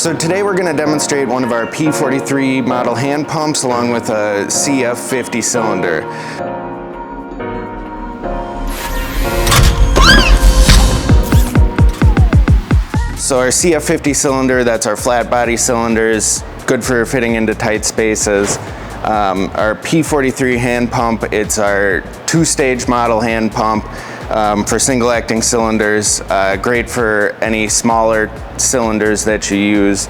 So today we're going to demonstrate one of our P43 model hand pumps along with a CF50 cylinder. So our CF50 cylinder, that's our flat body cylinders, good for fitting into tight spaces. Our P43 hand pump, it's our two-stage model hand pump for single acting cylinders, great for any smaller cylinders that you use.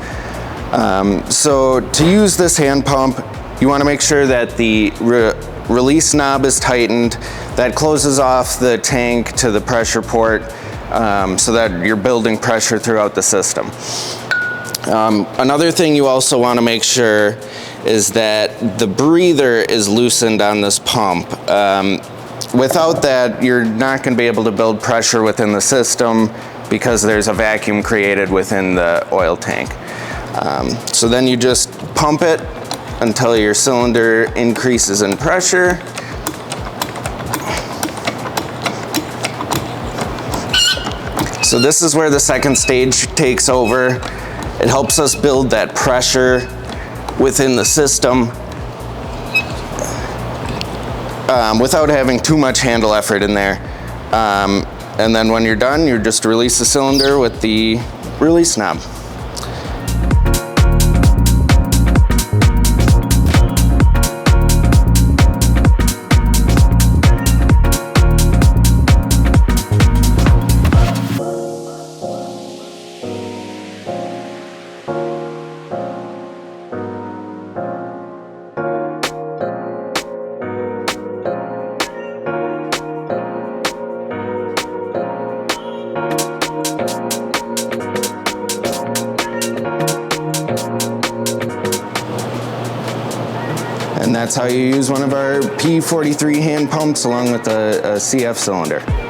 So to use this hand pump, you want to make sure that the release knob is tightened. That closes off the tank to the pressure port so that you're building pressure throughout the system. Another thing you also want to make sure is that the breather is loosened on this pump. Without that, you're not going to be able to build pressure within the system because there's a vacuum created within the oil tank. So then you just pump it until your cylinder increases in pressure. So this is where the second stage takes over. It helps us build that pressure within the system without having too much handle effort in there. And then when you're done, you just release the cylinder with the release knob. And that's how you use one of our P43 hand pumps along with a CF cylinder.